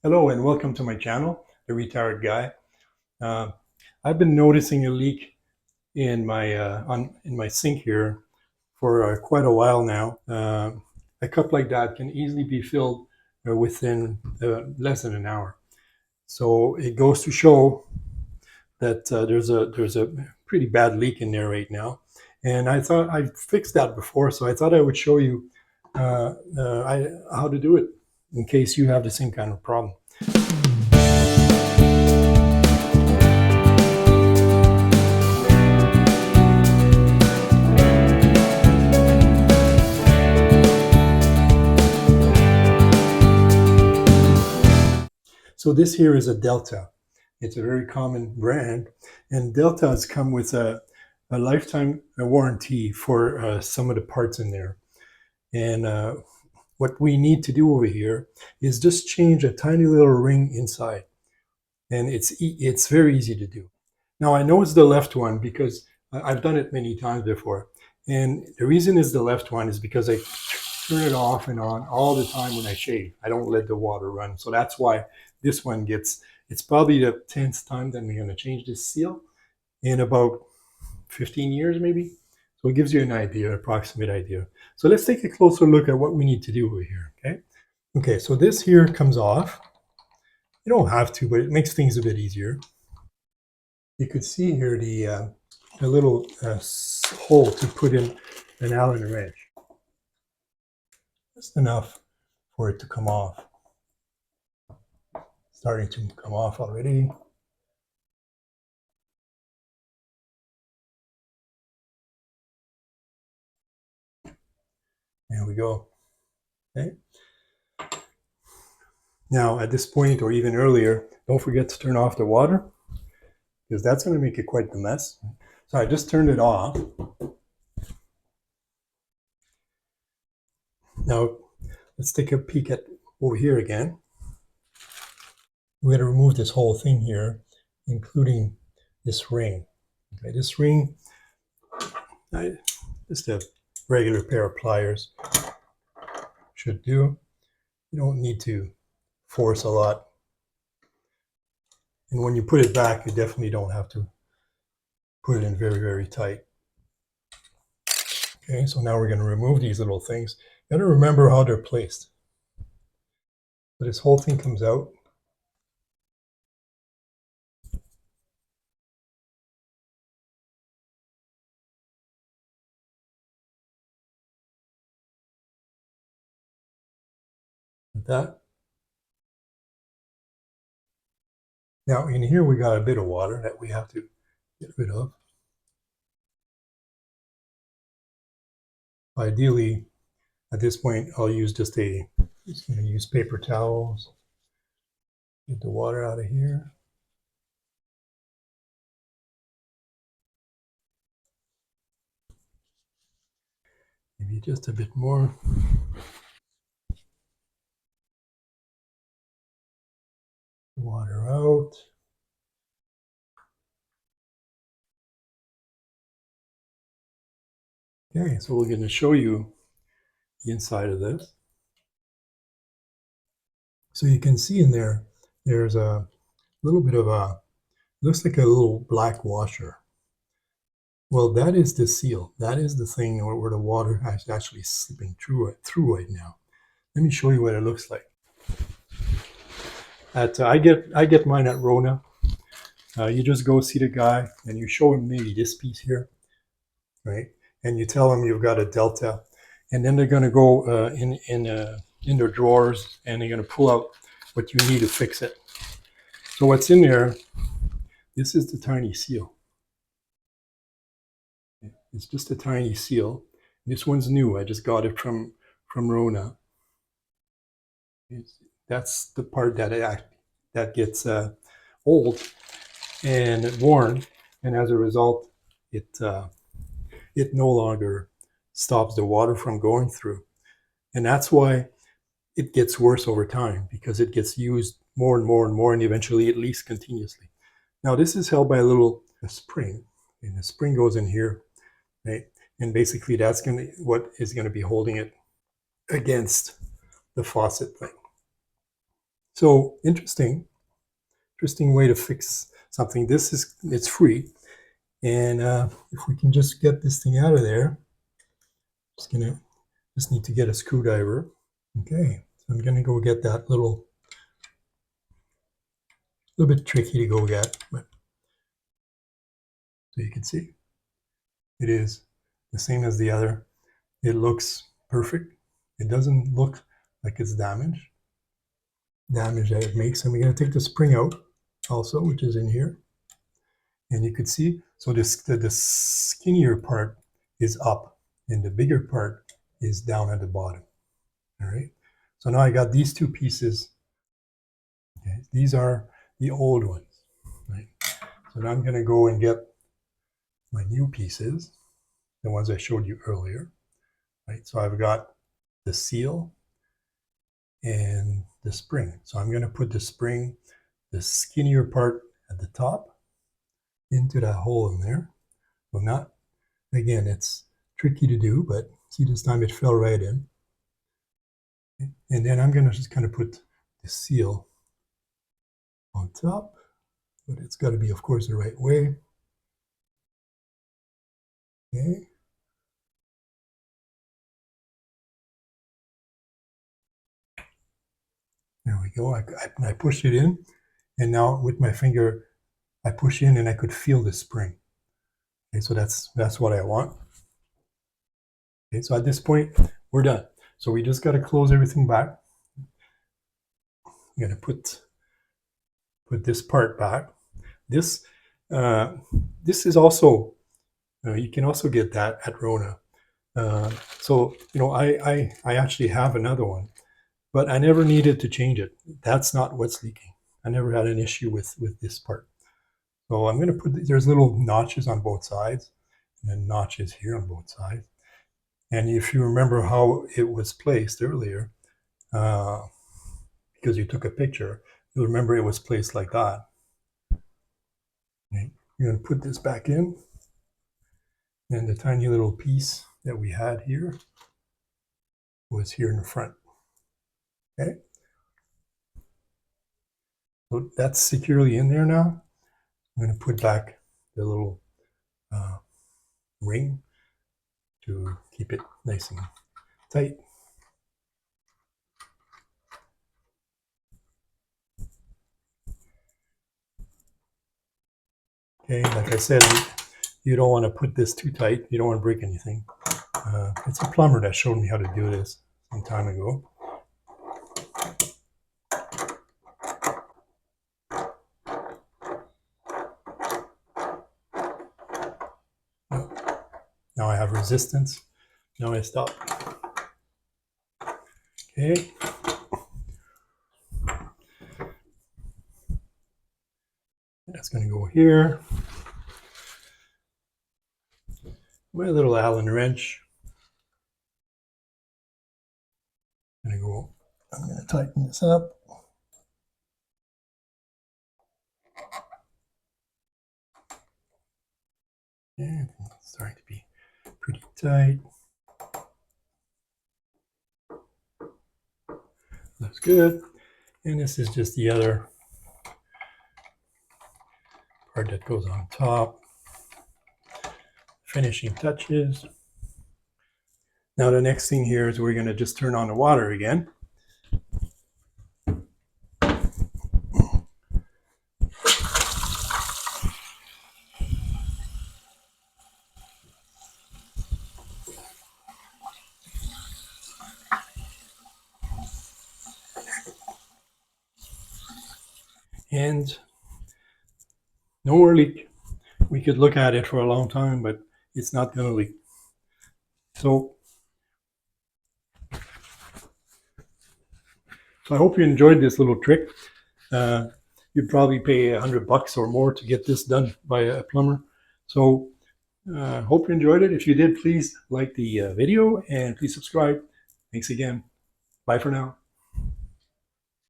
Hello and welcome to my channel, The Retired Guy. Uh, I've been noticing a leak in my sink here for quite a while now. A cup like that can easily be filled within less than an hour. So it goes to show that there's a pretty bad leak in there right now. And I thought I fixed that before, so I thought I would show you how to do it in case you have the same kind of problem. So this here is a Delta. It's a very common brand, and Deltas come with a lifetime warranty for some of the parts in there. And what we need to do over here is just change a tiny little ring inside, and it's very easy to do. Now I know it's the left one because I've done it many times before, and the reason is the left one is because I turn it off and on all the time when I shave. I don't let the water run, so that's why this one gets. It's probably the 10th time that I'm going to change this seal in about 15 years, maybe. So it gives you an idea, approximate idea. So let's take a closer look at what we need to do over here. Okay. Okay. So this here comes off. You don't have to, but it makes things a bit easier. You could see here the little hole to put in an Allen wrench. Just enough for it to come off. Starting to come off already. There we go. Okay. Now, at this point, or even earlier, don't forget to turn off the water, because that's going to make it quite the mess. So I just turned it off. Now, let's take a peek at over here again. We're going to remove this whole thing here, including this ring. Okay, this ring, just a regular pair of pliers should do. You don't need to force a lot. And when you put it back, you definitely don't have to put it in very, very tight. Okay, so now we're going to remove these little things. You got to remember how they're placed. So this whole thing comes out. Like that. Now in here we got a bit of water that we have to get rid of. Ideally, at this point, I'll use just going to use paper towels. Get the water out of here. Maybe just a bit more. Water out. Okay, so we're going to show you the inside of this. So you can see in there, there's a little bit of looks like a little black washer. Well, that is the seal. That is the thing where the water is actually slipping through right now. Let me show you what it looks like. I get mine at Rona. You just go see the guy and you show him maybe this piece here, right? And you tell them you've got a Delta, and then they're going to go in their drawers and they're going to pull out what you need to fix it. So what's in there? This is the tiny seal. It's just a tiny seal. This one's new. I just got it from Rona. That's the part that gets old and worn, and as a result, it no longer stops the water from going through, and that's why it gets worse over time, because it gets used more and more and more, and eventually it leaks continuously. Now this is held by a spring, and the spring goes in here, right? And basically that's what is going to be holding it against the faucet thing. So interesting way to fix something. It's free. And if we can just get this thing out of there, just need to get a screwdriver. Okay, so I'm gonna go get that little bit tricky to go get, but so you can see it is the same as the other. It looks perfect. It doesn't look like it's damage that it makes. And we're going to take the spring out also, which is in here. And you can see, so the skinnier part is up and the bigger part is down at the bottom. All right. So now I got these two pieces. Okay. These are the old ones. Right. So now I'm going to go and get my new pieces, the ones I showed you earlier. Right. So I've got the seal and the spring. So I'm going to put the spring, the skinnier part at the top, into that hole in there. Well, not, again, it's tricky to do, but see, this time it fell right in. And then I'm going to just kind of put the seal on top, but it's got to be, of course, the right way. Okay. There we go. I pushed it in, and now with my finger, I push in and I could feel the spring. Okay, so that's what I want. Okay, so at this point, we're done. So we just got to close everything back. I'm going to put this part back. This is also, you can also get that at Rona. So, you know, I actually have another one, but I never needed to change it. That's not what's leaking. I never had an issue with this part. So I'm going to put, there's little notches on both sides and then notches here on both sides. And if you remember how it was placed earlier, because you took a picture, you'll remember it was placed like that. Okay. You're going to put this back in, and the tiny little piece that we had here was here in the front. Okay, so that's securely in there now. I'm going to put back the little ring to keep it nice and tight. Okay, like I said, you don't want to put this too tight. You don't want to break anything. It's a plumber that showed me how to do this some time ago. Now I have resistance. Now I stop. Okay. That's going to go here. My little Allen wrench. I'm going to tighten this up. Yeah, it's starting to be pretty tight. Looks good. And this is just the other part that goes on top. Finishing touches. Now the next thing here is we're going to just turn on the water again. And no more leak. We could look at it for a long time, but it's not going to leak. So I hope you enjoyed this little trick. You'd probably pay $100 or more to get this done by a plumber. So hope you enjoyed it. If you did, please like the video and please subscribe. Thanks again. Bye for now.